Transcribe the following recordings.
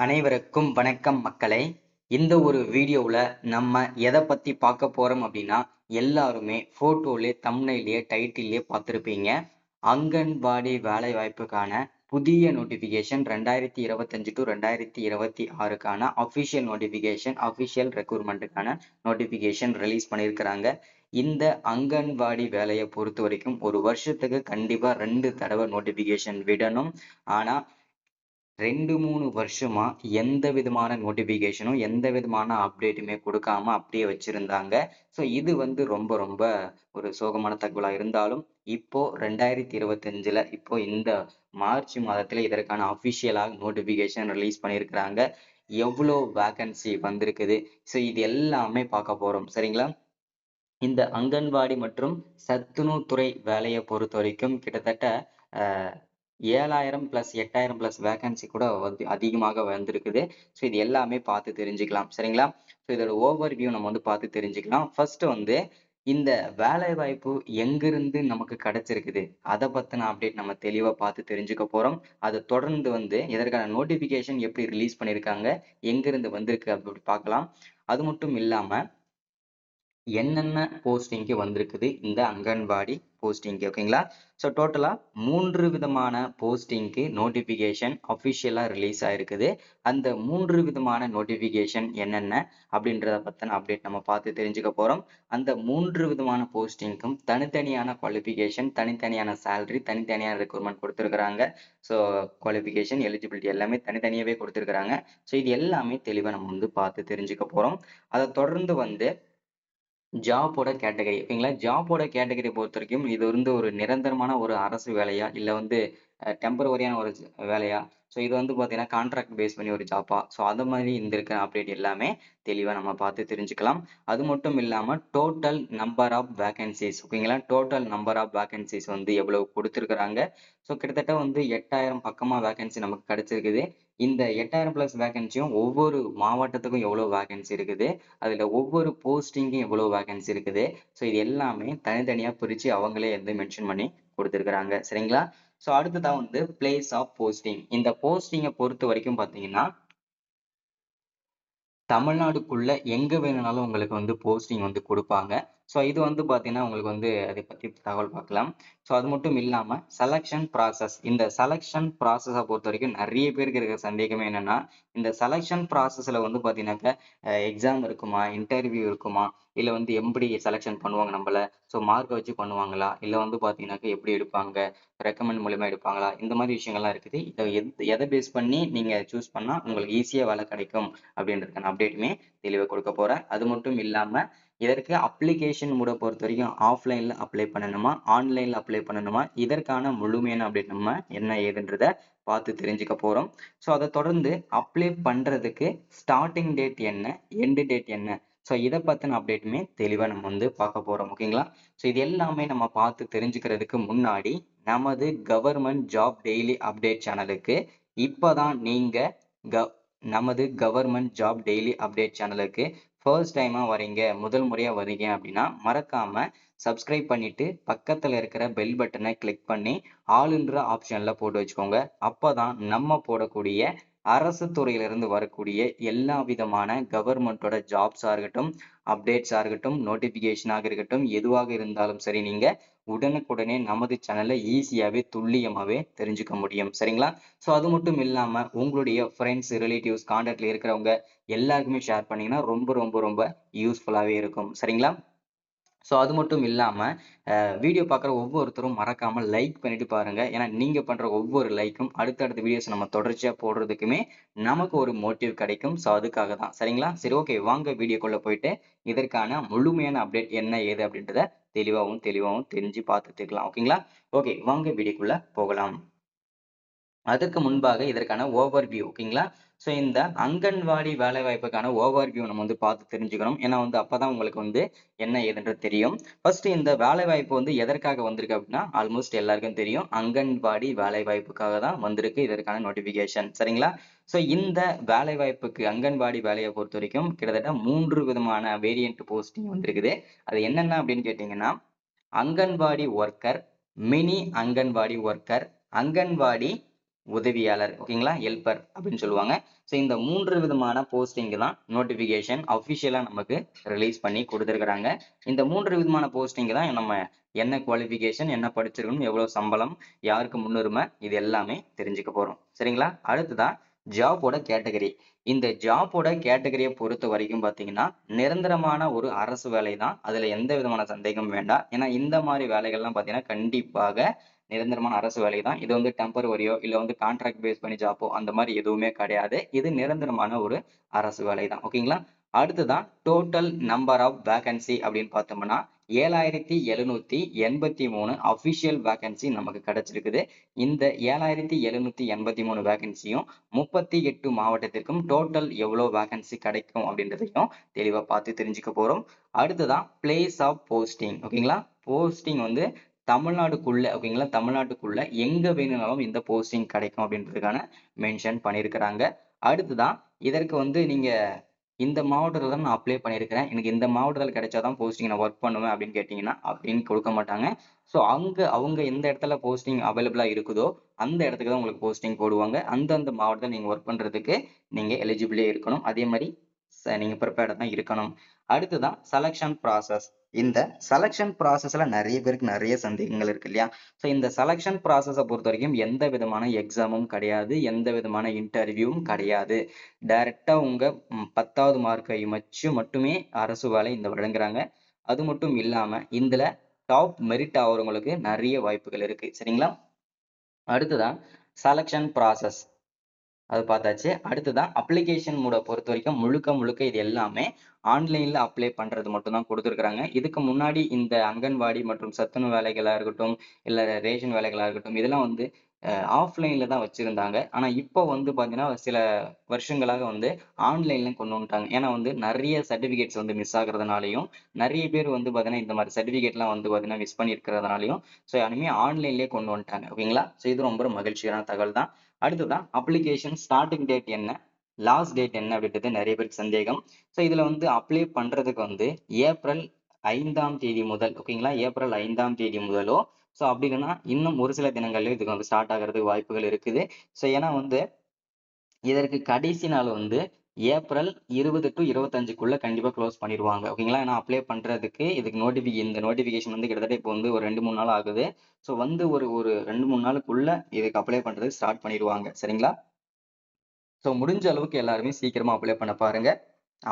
அனைவருக்கும் வணக்கம் மக்களே. இந்த ஒரு வீடியோவில் நம்ம எதை பற்றி பார்க்க போகிறோம் அப்படின்னா, எல்லாருமே ஃபோட்டோலே தம்ப்நெயிலே டைட்டிலே பார்த்துருப்பீங்க. அங்கன்வாடி வேலை வாய்ப்புக்கான புதிய நோட்டிஃபிகேஷன் 2025 டு 2026க்கான அஃபிஷியல் நோட்டிஃபிகேஷன், அஃபிஷியல் ரெக்ரூட்மெண்ட்டுக்கான நோட்டிஃபிகேஷன் ரிலீஸ் பண்ணியிருக்கிறாங்க. இந்த அங்கன்வாடி வேலையை பொறுத்த வரைக்கும் ஒரு வருஷத்துக்கு கண்டிப்பாக 2 தடவை நோட்டிஃபிகேஷன் விடணும். ஆனால் 2-3 வருஷமா எந்த விதமான நோட்டிஃபிகேஷனும் எந்த விதமான அப்டேட்டுமே கொடுக்காம அப்படியே வச்சிருந்தாங்க. ஸோ இது ரொம்ப ரொம்ப ஒரு சோகமான தகவலா இருந்தாலும், இப்போ 2025ல இப்போ இந்த மார்ச் மாதத்துல இதற்கான அஃபிஷியலாக நோட்டிஃபிகேஷன் ரிலீஸ் பண்ணியிருக்கிறாங்க. எவ்வளோ வேகன்சி வந்திருக்குது, ஸோ இது எல்லாமே பார்க்க போறோம். சரிங்களா? இந்த அங்கன்வாடி மற்றும் சத்துணவுத்துறை வேலையை பொறுத்த வரைக்கும் கிட்டத்தட்ட 7,000 + 8,000 + வேகன்சி கூட அதிகமாக வந்திருக்குது. ஸோ இது எல்லாமே பார்த்து தெரிஞ்சுக்கலாம். சரிங்களா? ஸோ இதோட ஓவர்வியூ நம்ம பார்த்து தெரிஞ்சுக்கலாம். ஃபர்ஸ்ட் இந்த வேலை வாய்ப்பு எங்கிருந்து நமக்கு கிடைச்சிருக்குது, அதை பத்தின அப்டேட் நம்ம தெளிவா பார்த்து தெரிஞ்சுக்க போறோம். அதை தொடர்ந்து இதற்கான நோட்டிபிகேஷன் எப்படி ரிலீஸ் பண்ணியிருக்காங்க, எங்கிருந்து வந்திருக்கு அப்படி பார்க்கலாம். அது மட்டும் இல்லாம என்னென்ன போஸ்டிங்க்கு வந்திருக்குது இந்த அங்கன்வாடி போஸ்டிங்க்கு, ஓகேங்களா? ஸோ டோட்டலா 3 விதமான போஸ்டிங்க்கு நோட்டிபிகேஷன் அஃபிஷியலா ரிலீஸ் ஆயிருக்குது. அந்த 3 விதமான நோட்டிபிகேஷன் என்னென்ன அப்படின்றத பத்தின அப்டேட் நம்ம பார்த்து தெரிஞ்சுக்க போறோம். அந்த 3 விதமான போஸ்டிங்க்கும் தனித்தனியான குவாலிஃபிகேஷன், தனித்தனியான சேலரி, தனித்தனியான ரெக்ரூட்மெண்ட் கொடுத்துருக்காங்க. ஸோ குவாலிஃபிகேஷன், எலிஜிபிலிட்டி எல்லாமே தனித்தனியாவே கொடுத்துருக்காங்க. ஸோ இது எல்லாமே தெளிவா நம்ம பார்த்து தெரிஞ்சுக்க போறோம். அதை தொடர்ந்து ஜாபோட கேட்டகரி, ஓகேங்களா? ஜாபோட கேட்டகரி பொறுத்த வரைக்கும் இது ஒரு நிரந்தரமான ஒரு அரசு வேலையா, இல்ல டெம்பரவரியான ஒரு வேலையா, ஸோ இது பார்த்தீங்கன்னா கான்ட்ராக்ட் பேஸ் பண்ணி ஒரு ஜாப்பா, ஸோ அது மாதிரி இந்த இருக்க அப்டேட் எல்லாமே தெளிவாக நம்ம பார்த்து தெரிஞ்சுக்கலாம். அது மட்டும் இல்லாமல் டோட்டல் நம்பர் ஆஃப் வேகன்சிஸ், ஓகேங்களா? டோட்டல் நம்பர் ஆஃப் வேகன்சிஸ் எவ்வளவு கொடுத்துருக்குறாங்க. ஸோ கிட்டத்தட்ட 8,000 பக்கமாக வேகன்சி நமக்கு கிடைச்சிருக்குது. இந்த 8,000 + வேகன்சியும் ஒவ்வொரு மாவட்டத்துக்கும் எவ்வளவு வேகன்சி இருக்குது, அதுல ஒவ்வொரு போஸ்டிங்கும் எவ்வளவு வேகன்சி இருக்குது, ஸோ இது எல்லாமே தனித்தனியா பிரிச்சு அவங்களே மென்ஷன் பண்ணி கொடுத்துருக்காங்க. சரிங்களா? ஸோ அடுத்ததா பிளேஸ் ஆஃப் போஸ்டிங். இந்த போஸ்டிங்கை பொறுத்த வரைக்கும் பார்த்தீங்கன்னா, தமிழ்நாடுக்குள்ள எங்க வேணும்னாலும் உங்களுக்கு போஸ்டிங் கொடுப்பாங்க. ஸோ இது பார்த்தீங்கன்னா உங்களுக்கு அதை பத்தி தகவல் பார்க்கலாம். ஸோ அது மட்டும் இல்லாம செலக்ஷன் ப்ராசஸ், இந்த செலக்ஷன் ப்ராசஸை பொறுத்த வரைக்கும் நிறைய பேருக்கு இருக்கிற சந்தேகமே என்னன்னா, இந்த செலக்ஷன் ப்ராசஸ்ல பார்த்தீங்கன்னாக்க எக்ஸாம் இருக்குமா, இன்டர்வியூ இருக்குமா, இல்ல எப்படி செலக்ஷன் பண்ணுவாங்க நம்மள, ஸோ மார்க் வச்சு பண்ணுவாங்களா, இல்ல பார்த்தீங்கன்னாக்க எப்படி எடுப்பாங்க, ரெக்கமெண்ட் மூலியமா எடுப்பாங்களா, இந்த மாதிரி விஷயங்கள்லாம் இருக்குது. இதை எதை பேஸ் பண்ணி நீங்க சூஸ் பண்ணா உங்களுக்கு ஈஸியா வேலை கிடைக்கும் அப்படின்றதுக்கான அப்டேட்டுமே தெளிவாக கொடுக்க போறேன். அது மட்டும் இல்லாம இதற்கு அப்ளிகேஷன் மூட பொறுத்த வரைக்கும் ஆஃப்லைன்ல அப்ளை பண்ணணுமா, ஆன்லைன்ல அப்ளை பண்ணணுமா, இதற்கான முழுமையான அப்டேட் நம்ம என்ன ஏதுன்றத பார்த்து தெரிஞ்சுக்க போறோம். ஸோ அதை தொடர்ந்து அப்ளை பண்றதுக்கு ஸ்டார்டிங் டேட் என்ன, எண்டு டேட் என்ன, ஸோ இதை பத்தின அப்டேட்டுமே தெளிவாக நம்ம பார்க்க போறோம், ஓகேங்களா? ஸோ இது எல்லாமே நம்ம பார்த்து தெரிஞ்சுக்கிறதுக்கு முன்னாடி நமது கவர்மெண்ட் ஜாப் டெய்லி அப்டேட் சேனலுக்கு இப்பதான் நீங்க நமது கவர்மெண்ட் ஜாப் டெய்லி அப்டேட் சேனலுக்கு ஃபர்ஸ்ட் டைமா வரீங்க, முதல் முறையா வரீங்க அப்படின்னா மறக்காம சப்ஸ்கிரைப் பண்ணிட்டு பக்கத்துல இருக்கிற பெல் பட்டனை கிளிக் பண்ணி ஆளுன்ற ஆப்ஷன்ல போட்டு வச்சுக்கோங்க. அப்பதான் நம்ம போடக்கூடிய அரசு துறையிலிருந்து வரக்கூடிய எல்லா விதமான கவர்மெண்டோட ஜாப்ஸா இருக்கட்டும், அப்டேட்ஸா இருக்கட்டும், நோட்டிபிகேஷனாக இருக்கட்டும், எதுவாக இருந்தாலும் சரி, நீங்க உடனுக்குடனே நமது சேனல்ல ஈஸியாவே துல்லியமாவே தெரிஞ்சுக்க முடியும். சரிங்களா? ஸோ அது மட்டும் இல்லாம உங்களுடைய ஃப்ரெண்ட்ஸ், ரிலேட்டிவ்ஸ், கான்டாக்ட்ல இருக்கிறவங்க எல்லாருக்குமே ஷேர் பண்ணீங்கன்னா ரொம்ப ரொம்ப ரொம்ப யூஸ்ஃபுல்லாவே இருக்கும். சரிங்களா? ஸோ அது மட்டும் இல்லாம வீடியோ பார்க்குற ஒவ்வொருத்தரும் மறக்காம லைக் பண்ணிட்டு பாருங்க. ஏன்னா நீங்க பண்ற ஒவ்வொரு லைக்கும் அடுத்தடுத்த வீடியோஸ் நம்ம தொடர்ச்சியா போடுறதுக்குமே நமக்கு ஒரு மோட்டிவ் கிடைக்கும். ஸோ அதுக்காக தான். சரிங்களா? சரி, ஓகே, வாங்க வீடியோக்குள்ள போயிட்டு இதற்கான முழுமையான அப்டேட் என்ன ஏது அப்படின்றத தெளிவாகவும் தெரிஞ்சு பார்த்துக்கலாம். ஓகேங்களா? ஓகே, வாங்க வீடியோக்குள்ள போகலாம். அதற்கு முன்பாக இதற்கான ஓவர்வியூ, ஓகேங்களா? ஸோ இந்த அங்கன்வாடி வேலை வாய்ப்புக்கான ஓவர்வியூ நம்ம பார்த்து தெரிஞ்சுக்கணும். ஏன்னா அப்பதான் உங்களுக்கு என்ன ஏதுன்றது தெரியும். ஃபர்ஸ்ட் இந்த வேலை வாய்ப்பு எதற்காக வந்திருக்கு அப்படின்னா, ஆல்மோஸ்ட் எல்லாருக்கும் தெரியும், அங்கன்வாடி வேலை வாய்ப்புக்காக தான் வந்திருக்கு இதற்கான நோட்டிபிகேஷன். சரிங்களா? ஸோ இந்த வேலை வாய்ப்புக்கு அங்கன்வாடி வேலையை பொறுத்த வரைக்கும் கிட்டத்தட்ட 3 விதமான வேரியன்ட் போஸ்டிங் வந்திருக்குது. அது என்னென்ன அப்படின்னு கேட்டீங்கன்னா, anganwadi worker, mini anganwadi worker, anganwadi உதவியாளர், ஓகேங்களா, ஹெல்பர் அப்படின்னு சொல்லுவாங்க. ஸோ இந்த 3 விதமான போஸ்டிங் தான் நோட்டிபிகேஷன் அஃபிஷியலா நமக்கு ரிலீஸ் பண்ணி கொடுத்துருக்காங்க. இந்த 3 விதமான போஸ்டிங் தான் நம்ம என்ன குவாலிஃபிகேஷன், என்ன படிச்சிருக்கணும், எவ்வளவு சம்பளம், யாருக்கு முன்னுரிமை, இது எல்லாமே தெரிஞ்சுக்க போறோம். சரிங்களா? அடுத்ததான் ஜாபோட கேட்டகரி. இந்த ஜாபோட கேட்டகரியை பொறுத்த வரைக்கும் பாத்தீங்கன்னா நிரந்தரமான ஒரு அரசு வேலை தான். அதுல எந்த விதமான சந்தேகமும் வேண்டாம். ஏன்னா இந்த மாதிரி வேலைகள்லாம் பாத்தீங்கன்னா கண்டிப்பாக நிரந்தரமான அரசு வேலை தான். இது வந்து டெம்பரவரியோ இல்ல வந்து கான்ட்ராக்ட் பேஸ் பண்ணி ஜாப்போ அந்த மாதிரி எதுவுமே கிடையாது. இது நிரந்தரமான ஒரு அரசு வேலை தான். ஓகேங்களா? அடுத்துதான் டோட்டல் நம்பர் ஆஃப் வேகன்சி அப்படின்னு பார்த்தோம்னா 7783 அபிஷியல் வேகன்சி நமக்கு கிடைச்சிருக்குது. இந்த 7783 வேகன்சியும் 38 மாவட்டத்திற்கும் டோட்டல் எவ்வளவு வேகன்சி கிடைக்கும் அப்படின்றதையும் தெளிவா பார்த்து தெரிஞ்சுக்க போறோம். அடுத்ததான் பிளேஸ் ஆஃப் போஸ்டிங். ஓகேங்களா? போஸ்டிங் வந்து தமிழ்நாடுக்குள்ள, ஓகேங்களா, தமிழ்நாட்டுக்குள்ள எங்க வேணும்னாலும் இந்த போஸ்டிங் கிடைக்கும் அப்படின்றதுக்கான மென்ஷன் பண்ணியிருக்கிறாங்க. அடுத்துதான் இதற்கு வந்து நீங்க இந்த மாவட்டத்துல தான் நான் அப்ளை பண்ணியிருக்கிறேன், எனக்கு இந்த மாவட்டத்தில் கிடைச்சாதான் போஸ்டிங் நான் ஒர்க் பண்ணுவேன் அப்படின்னு கேட்டீங்கன்னா அப்படின்னு கொடுக்க மாட்டாங்க. ஸோ அவங்க எந்த இடத்துல போஸ்டிங் அவைலபிளா இருக்குதோ அந்த இடத்துக்கு தான் உங்களுக்கு போஸ்டிங் போடுவாங்க. அந்தந்த மாவட்டத்தில் நீங்க ஒர்க் பண்றதுக்கு நீங்க எலிஜிபிளே இருக்கணும். அதே மாதிரி நீங்க ப்ரிப்பேர்டா தான் இருக்கணும். அடுத்துதான் செலக்ஷன் ப்ராசஸ். இந்த செலக்ஷன் ப்ராசஸ்ல நிறைய பேருக்கு நிறைய சந்தேகங்கள் இருக்கு இல்லையா? ஸோ இந்த செலக்ஷன் ப்ராசஸை பொறுத்த வரைக்கும் எந்த விதமான எக்ஸாமும் கிடையாது, எந்த விதமான இன்டர்வியூவும் கிடையாது. டைரக்டா உங்க 10வது மார்க்கை வச்சு மட்டுமே அரசு வேலை இந்த வழங்குறாங்க. அது மட்டும் இல்லாம இதுல டாப் மெரிட் ஆகிறவங்களுக்கு நிறைய வாய்ப்புகள் இருக்கு. சரிங்களா? அடுத்துதான் செலக்ஷன் ப்ராசஸ், அது பார்த்தாச்சு. அடுத்ததான் அப்ளிகேஷன் மோட பொறுத்த வரைக்கும் முழுக்க முழுக்க இது எல்லாமே ஆன்லைன்ல அப்ளை பண்றது மட்டும் தான் கொடுத்துருக்காங்க. இதுக்கு முன்னாடி இந்த அங்கன்வாடி மற்றும் சத்துணவு வேலைகளா இருக்கட்டும் இல்ல ரேஷன் வேலைகளா இருக்கட்டும் இதெல்லாம் வந்து ஆஃப்லைன்ல தான் வச்சிருந்தாங்க. ஆனா இப்போ வந்து பாத்தீங்கன்னா சில வருஷங்களாக வந்து ஆன்லைன்ல கொண்டு வந்துட்டாங்க. ஏன்னா வந்து நிறைய சர்டிபிகேட்ஸ் வந்து மிஸ் ஆகுறதுனாலையும் நிறைய பேர் வந்து பாத்தீங்கன்னா இந்த மாதிரி சர்டிபிகேட்லாம் வந்து பாத்தீங்கன்னா மிஸ் பண்ணி இருக்கிறதுனாலையும் ஸோ இனிமே ஆன்லைன்லயே கொண்டு வந்துட்டாங்க. ஓகேங்களா? ஸோ இது ரொம்ப மகிழ்ச்சியான தகவல் தான். அடுத்ததான் அப்ளிகேஷன் ஸ்டார்டிங் டேட் என்ன, லாஸ்ட் டேட் என்ன அப்படின்றது நிறைய பேருக்கு சந்தேகம். ஸோ இதுல வந்து அப்ளை பண்றதுக்கு வந்து ஏப்ரல் 5ஆம் தேதி முதல், ஓகேங்களா, ஏப்ரல் 5ஆம் தேதி முதலோ ஸோ அப்படி இல்லைன்னா இன்னும் ஒரு சில தினங்கள்லயும் இதுக்கு வந்து ஸ்டார்ட் ஆகிறதுக்கு வாய்ப்புகள் இருக்குது. ஸோ ஏன்னா வந்து இதற்கு கடைசி நாள் வந்து ஏப்ரல் 20 to 25க்குள்ள கண்டிப்பா க்ளோஸ் பண்ணிடுவாங்க. ஓகேங்களா? ஏன்னா அப்ளை பண்றதுக்கு இதுக்கு இந்த நோட்டிபிகேஷன் வந்து கிட்டத்தட்ட இப்போ வந்து ஒரு 2-3 நாள் ஆகுது. ஸோ வந்து ஒரு ஒரு 2-3 நாளுக்குள்ள இதுக்கு அப்ளை பண்றதுக்கு ஸ்டார்ட் பண்ணிடுவாங்க. சரிங்களா? ஸோ முடிஞ்ச அளவுக்கு எல்லாருமே சீக்கிரமா அப்ளை பண்ண பாருங்க.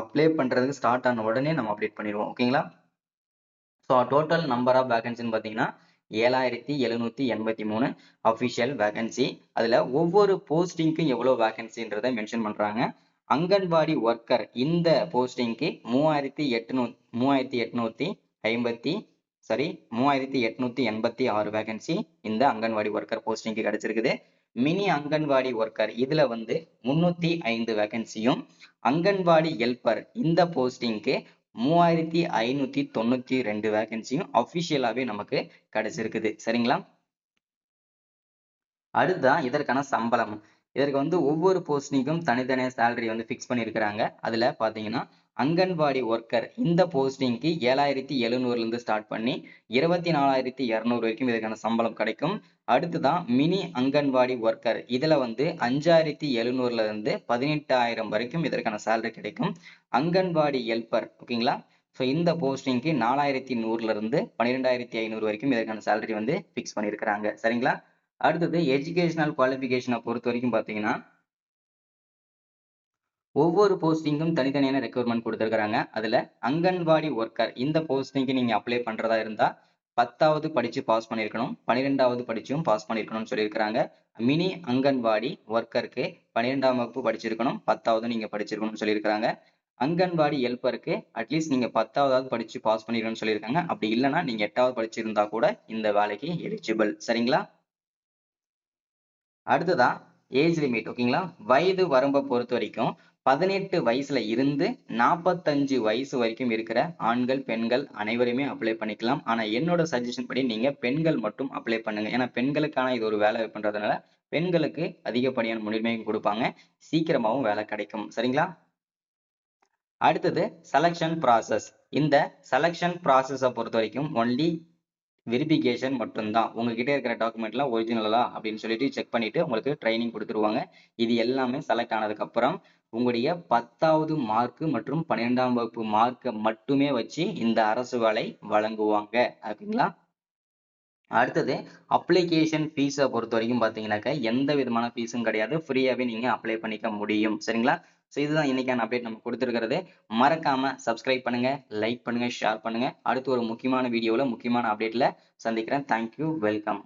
அப்ளை பண்றதுக்கு ஸ்டார்ட் ஆன உடனே நம்ம அப்டேட் பண்ணிடுவோம். ஓகேங்களா? ஸோ டோட்டல் நம்பர் ஆஃப் வேகன்சின்னு பார்த்தீங்கன்னா 7783 அஃபிஷியல் வேகன்சி. அதுல ஒவ்வொரு போஸ்டிங்க்கும் எவ்வளவு வேகன்சின்றதை மென்ஷன் பண்றாங்க. அங்கன்வாடி ஒர்க்கர் இந்த போஸ்டிங்க்கு 3886 வேகன்சி இந்த அங்கன்வாடி ஒர்க்கர் போஸ்டிங்க்கு கிடைச்சிருக்குது. மினி அங்கன்வாடி ஒர்க்கர் இதுல வந்து 305 வேகன்சியும், அங்கன்வாடி ஹெல்பர் இந்த போஸ்டிங்க்கு 3592 வேகன்சியும் அபிஷியலாவே நமக்கு கிடைச்சிருக்குது. சரிங்களா? அடுத்ததான் இதற்கான சம்பளம். இதற்கு வந்து ஒவ்வொரு போஸ்டிங்கும் தனித்தனியா சேலரி வந்து பிக்ஸ் பண்ணியிருக்கிறாங்க. அதுல பாத்தீங்கன்னா அங்கன்வாடி ஒர்க்கர் இந்த போஸ்டிங்க்கு 7700 இருந்து ஸ்டார்ட் பண்ணி 24,200 வரைக்கும் இதற்கான சம்பளம் கிடைக்கும். அடுத்துதான் மினி அங்கன்வாடி ஒர்க்கர் இதுல வந்து 5,700ல இருந்து 18,000 வரைக்கும் இதற்கான சேலரி கிடைக்கும். அங்கன்வாடி ஹெல்பர், ஓகேங்களா, ஸோ இந்த போஸ்டிங்க்கு 4,100ல இருந்து 12,500 வரைக்கும் இதற்கான சேலரி வந்து பிக்ஸ் பண்ணியிருக்கிறாங்க. சரிங்களா? அடுத்தது எஜுகேஷனல் குவாலிஃபிகேஷனை பொறுத்த வரைக்கும் பாத்தீங்கன்னா ஒவ்வொரு போஸ்டிங்கும் தனித்தனியான ரெக்யர்மெண்ட் கொடுத்திருக்காங்க. அதுல அங்கன்வாடி ஒர்க்கர் இந்த போஸ்டிங்க்கு நீங்க அப்ளை பண்றதா இருந்தா 10வது படிச்சு பாஸ் பண்ணிருக்கணும், 12வது படிச்சும் பாஸ் பண்ணிருக்கணும்னு சொல்லியிருக்கிறாங்க. மினி அங்கன்வாடி ஒர்க்கருக்கு 12ஆம் வகுப்பு படிச்சிருக்கணும், 10வது நீங்க படிச்சிருக்கணும்னு சொல்லியிருக்கிறாங்க. அங்கன்வாடி ஹெல்ப்பருக்கு அட்லீஸ்ட் நீங்க 10வது படிச்சு பாஸ் பண்ணிருக்கணும்னு சொல்லியிருக்காங்க. அப்படி இல்லைன்னா நீங்க 8வது படிச்சிருந்தா கூட இந்த வேலைக்கு எலிஜிபிள். சரிங்களா? அடுத்ததா ஏஜ் லிமிட், ஓகேங்களா, வயது வரம்பை பொறுத்த வரைக்கும் 18 வயசுல இருந்து 45 வயசு வரைக்கும் இருக்கிற ஆண்கள் பெண்கள் அனைவருமே அப்ளை பண்ணிக்கலாம். ஆனா என்னோட சஜஷன் படி நீங்க பெண்கள் மட்டும் அப்ளை பண்ணுங்க. ஏன்னா பெண்களுக்கான இது ஒரு வேலை பண்றதுனால பெண்களுக்கு அதிகப்படியான முன்னுரிமை கொடுப்பாங்க, சீக்கிரமாவும் வேலை கிடைக்கும். சரிங்களா? அடுத்தது செலக்ஷன் ப்ராசஸ். இந்த செலக்ஷன் ப்ராசஸை பொறுத்த வரைக்கும் ஒன்லி வெரிஃபிகேஷன் மட்டும்தான். உங்ககிட்ட இருக்கிற டாக்குமெண்ட்லாம் ஒரிஜினலா அப்படின்னு சொல்லிட்டு செக் பண்ணிட்டு உங்களுக்கு ட்ரைனிங் கொடுத்துருவாங்க. இது எல்லாமே செலக்ட் ஆனதுக்கு அப்புறம் உங்களுடைய 10வது மார்க் மற்றும் 12ஆம் வகுப்பு மார்க்க மட்டுமே வச்சு இந்த அரசு வேலை வழங்குவாங்க. ஓகேங்களா? அடுத்தது அப்ளிகேஷன் ஃபீஸ பொறுத்தவரைக்கும் பார்த்தீங்கன்னாக்க, எந்த விதமான ஃபீஸும் கிடையாது. ஃப்ரீயாவே நீங்க அப்ளை பண்ணிக்க முடியும். சரிங்களா? ஸோ இதுதான் இன்னைக்கான அப்டேட் நம்ம குடுத்திருக்கிறது. மறக்காம சப்ஸ்கிரைப் பண்ணுங்க, லைக் பண்ணுங்க, ஷேர் பண்ணுங்க. அடுத்து ஒரு முக்கியமான வீடியோல, முக்கியமான அப்டேட்ல சந்திக்கிறேன். Thank you. வெல்கம்.